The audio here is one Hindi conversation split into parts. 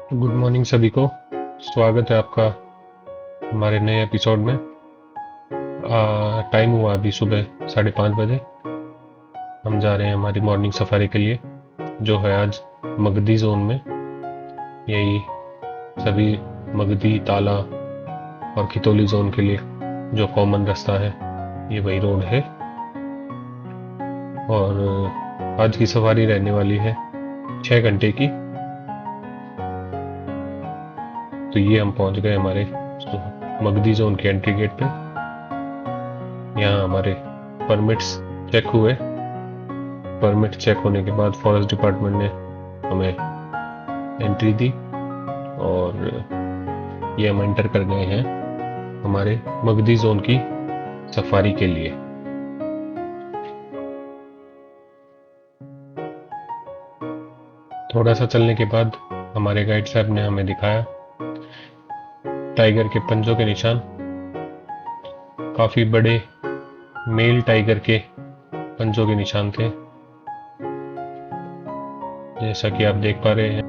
गुड मॉर्निंग सभी को। स्वागत है आपका हमारे नए एपिसोड में। टाइम हुआ अभी सुबह 5:30 बजे। हम जा रहे हैं हमारी मॉर्निंग सफारी के लिए, जो है आज मगदी जोन में। यही सभी मगदी, ताला और खितौली जोन के लिए जो कॉमन रास्ता है, ये वही रोड है। और आज की सफारी रहने वाली है 6 घंटे की। तो ये हम पहुंच गए हमारे मगदी जोन के एंट्री गेट पे। यहाँ हमारे परमिट्स चेक हुए। परमिट चेक होने के बाद फॉरेस्ट डिपार्टमेंट ने हमें एंट्री दी और ये हम एंटर कर गए हैं हमारे मगदी जोन की सफारी के लिए। थोड़ा सा चलने के बाद हमारे गाइड साहब ने हमें दिखाया टाइगर के पंजों के निशान। काफी बड़े मेल टाइगर के पंजों के निशान थे, जैसा कि आप देख पा रहे हैं।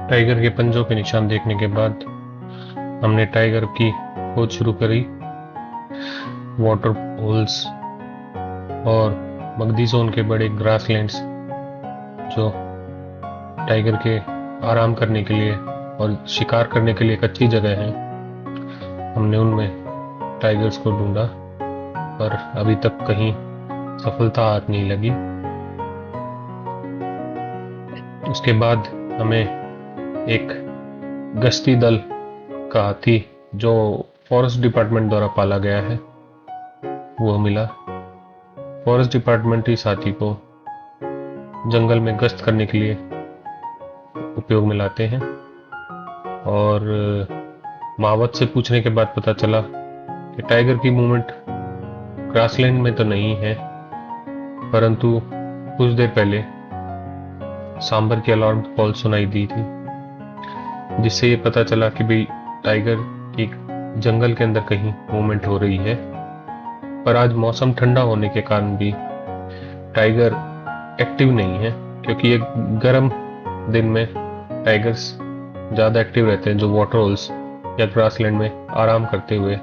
टाइगर के पंजों के निशान देखने के बाद हमने टाइगर की खोज शुरू करी। वाटर होल्स और मगदी जोन के बड़े ग्रासलैंड्स जो टाइगर के आराम करने के लिए और शिकार करने के लिए एक अच्छी जगह है, हमने उनमें टाइगर्स को ढूंढा, पर अभी तक कहीं सफलता हाथ नहीं लगी। उसके बाद हमें एक गश्ती दल का हाथी, जो फॉरेस्ट डिपार्टमेंट द्वारा पाला गया है, वो मिला। फॉरेस्ट डिपार्टमेंट इस हाथी को जंगल में गश्त करने के लिए उपयोग में लाते हैं। और मावत से पूछने के बाद पता चला कि टाइगर की मूवमेंट ग्रासलैंड में तो नहीं है, परंतु कुछ देर पहले सांबर की अलार्म कॉल सुनाई दी थी, जिससे ये पता चला कि भाई टाइगर की जंगल के अंदर कहीं मूवमेंट हो रही है। पर आज मौसम ठंडा होने के कारण भी टाइगर एक्टिव नहीं है, क्योंकि ये गर्म दिन में टाइगर्स ज़्यादा एक्टिव रहते हैं, जो वाटर होल्स या ग्रासलैंड में आराम करते हुए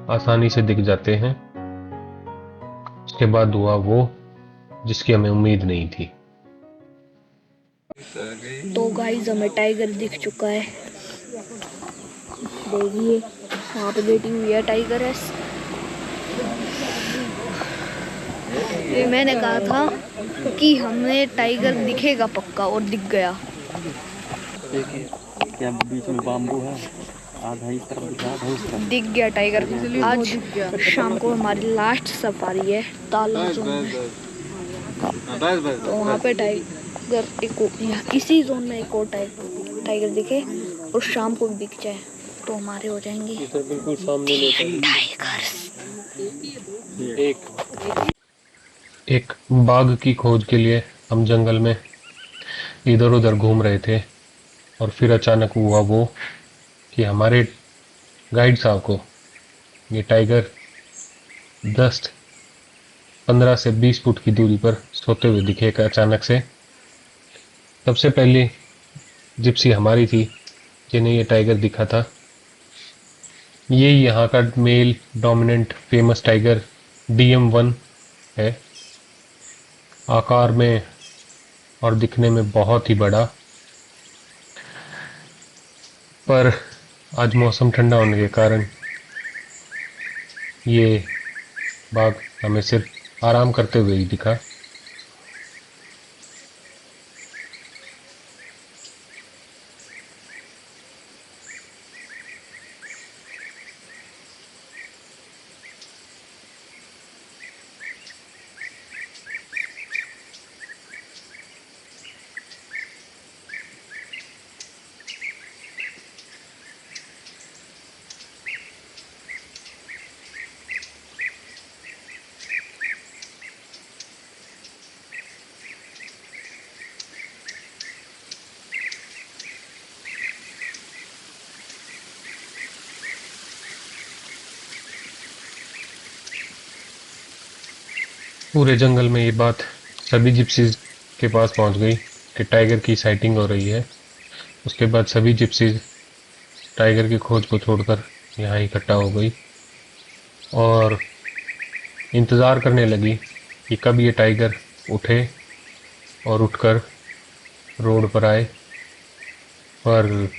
आसानी से दिख जाते हैं। उसके बाद हुआ वो जिसकी हमें उम्मीद नहीं थी। तो गाइस हमें टाइगर दिख चुका है। देखिए वहाँ पे बैठी हुई है टाइगर है। ये मैंने कहा था कि हमें टाइगर दिखेगा पक्का, और दिख गया। देखिए क्या बीच में बाम्बू है, आधा इस तरफ दिखा आधा उस तरफ। दिख गया टाइगर। आज शाम को हमारी लास्ट सफारी है ताला जोन में। तो वहाँ पे टाइगर इसी जोन में एक और टाइगर दिखे और शाम को भी दिख जाए तो हमारे हो जाएंगे बिल्कुल सामने टाइगर्स। एक बाघ की खोज के लिए हम जंगल में इधर उधर घूम रहे थे, और फिर अचानक हुआ वो कि हमारे गाइड साहब को ये टाइगर 10-15 से 20 फुट की दूरी पर सोते हुए दिखेगा अचानक से। सबसे पहले जिप्सी हमारी थी जिन्हें ये टाइगर दिखा था। ये यहाँ का male dominant famous tiger DM1 है, आकार में और दिखने में बहुत ही बड़ा। पर आज मौसम ठंडा होने के कारण ये बाघ हमें सिर्फ आराम करते हुए ही दिखा। पूरे जंगल में ये बात सभी जिप्सीज के पास पहुंच गई कि टाइगर की साइटिंग हो रही है। उसके बाद सभी जिप्सीज टाइगर की खोज को छोड़कर यहाँ इकट्ठा हो गई और इंतज़ार करने लगी कि कब ये टाइगर उठे और उठकर रोड पर आए। पर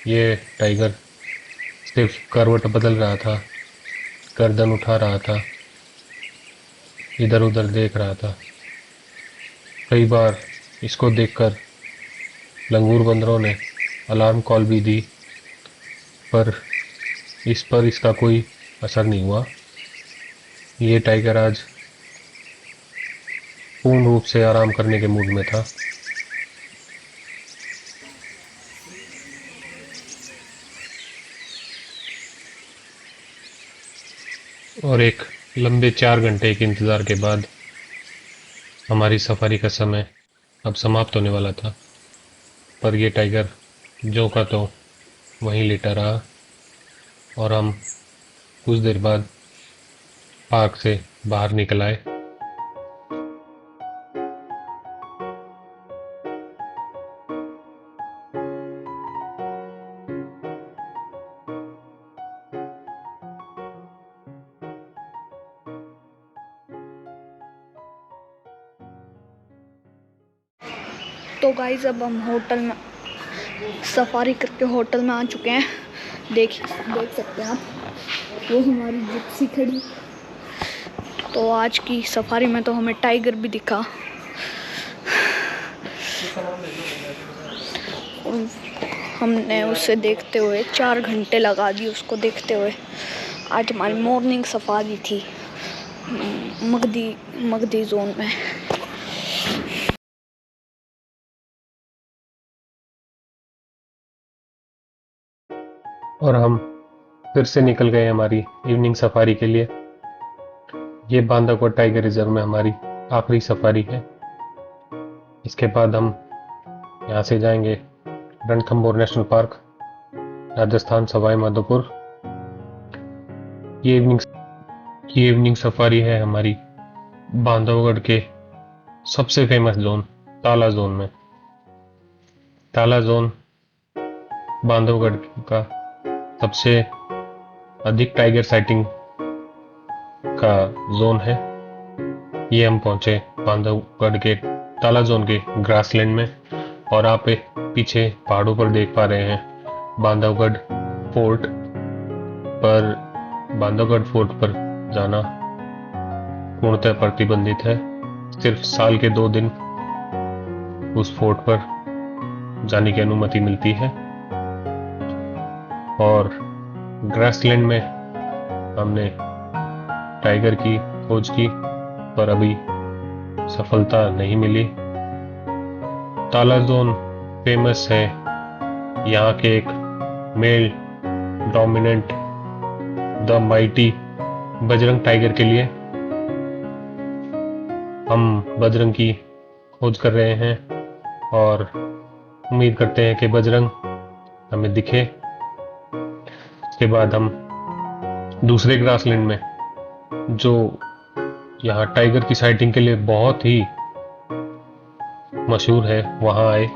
ये टाइगर सिर्फ करवट बदल रहा था, गर्दन उठा रहा था, इधर उधर देख रहा था। कई बार इसको देखकर लंगूर बंदरों ने अलार्म कॉल भी दी, पर इसका कोई असर नहीं हुआ। ये टाइगर आज पूर्ण रूप से आराम करने के मूड में था। और एक लंबे 4 घंटे के इंतज़ार के बाद हमारी सफारी का समय अब समाप्त होने वाला था। पर यह टाइगर जो का तो वहीं लेटा रहा और हम कुछ देर बाद पार्क से बाहर निकल आए। तो गाइस अब हम होटल में सफारी करके होटल में आ चुके हैं। देख सकते हैं आप, वो हमारी जिप्सी खड़ी। तो आज की सफारी में तो हमें टाइगर भी दिखा और हमने उसे देखते हुए 4 घंटे लगा दिए उसको देखते हुए। आज हमारी मॉर्निंग सफारी थी मगधी जोन में। और हम फिर से निकल गए हमारी इवनिंग सफारी के लिए। ये बांधवगढ़ टाइगर रिजर्व में हमारी आखिरी सफारी है। इसके बाद हम यहाँ से जाएंगे रणथंभौर नेशनल पार्क, राजस्थान, सवाई माधोपुर। ये इवनिंग सफारी है हमारी बांधवगढ़ के सबसे फेमस जोन ताला जोन में। ताला जोन बांधवगढ़ का सबसे अधिक टाइगर साइटिंग का जोन है। ये हम पहुंचे बांधवगढ़ के ताला जोन के ग्रासलैंड में और आप पीछे पहाड़ों पर देख पा रहे हैं बांधवगढ़ फोर्ट। पर बांधवगढ़ फोर्ट पर जाना पूर्णतः प्रतिबंधित है। सिर्फ साल के 2 दिन उस फोर्ट पर जाने की अनुमति मिलती है। और ग्रासलैंड में हमने टाइगर की खोज की पर अभी सफलता नहीं मिली। ताला जोन फेमस है यहाँ के एक male dominant the mighty Bajrang tiger के लिए। हम बजरंग की खोज कर रहे हैं और उम्मीद करते हैं कि बजरंग हमें दिखे। इसके बाद हम दूसरे ग्रासलैंड में, जो यहाँ टाइगर की साइटिंग के लिए बहुत ही मशहूर है, वहां आए।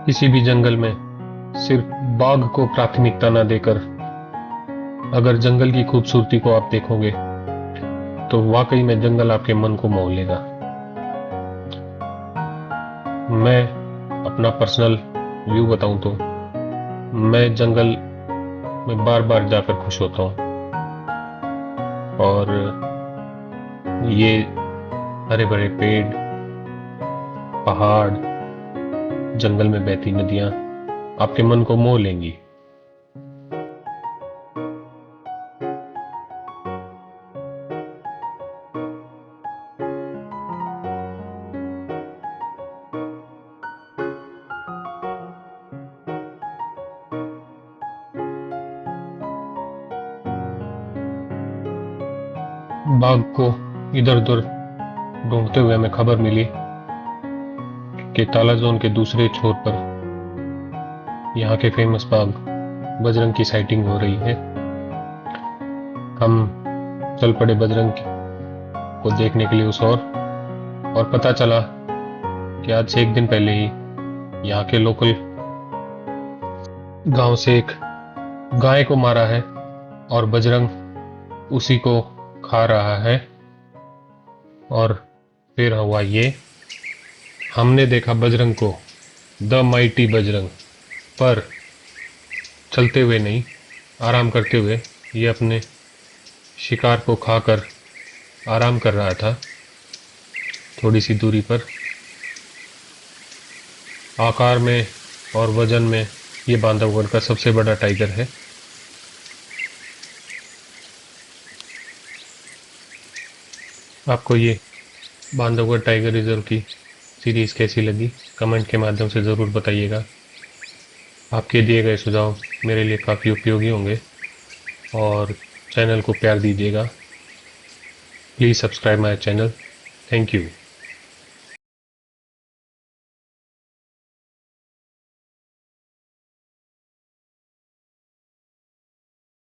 किसी भी जंगल में सिर्फ बाघ को प्राथमिकता न देकर अगर जंगल की खूबसूरती को आप देखोगे तो वाकई में जंगल आपके मन को मोह लेगा। मैं अपना पर्सनल व्यू बताऊं तो मैं जंगल में बार बार जाकर खुश होता हूं। और ये हरे भरे पेड़, पहाड़, जंगल में बहती नदियां आपके मन को मोह लेंगी। बाघ को इधर उधर ढूंढते हुए हमें खबर मिली कि ताला जोन के दूसरे छोर पर यहाँ के फेमस बाघ बजरंग की साइटिंग हो रही है। हम चल पड़े बजरंग को देखने के लिए उस और पता चला कि आज से 1 दिन पहले ही यहाँ के लोकल गांव से एक गाय को मारा है और बजरंग उसी को खा रहा है। और फिर हुआ ये, हमने देखा बजरंग को, द माइटी बजरंग, पर चलते हुए नहीं, आराम करते हुए। ये अपने शिकार को खाकर आराम कर रहा था थोड़ी सी दूरी पर। आकार में और वजन में ये बांधवगढ़ का सबसे बड़ा टाइगर है। आपको ये बांधवगढ़ टाइगर रिजर्व की सीरीज़ कैसी लगी, कमेंट के माध्यम से ज़रूर बताइएगा। आपके दिए गए सुझाव मेरे लिए काफ़ी उपयोगी होंगे और चैनल को प्यार दीजिएगा। Please subscribe my channel. Thank you.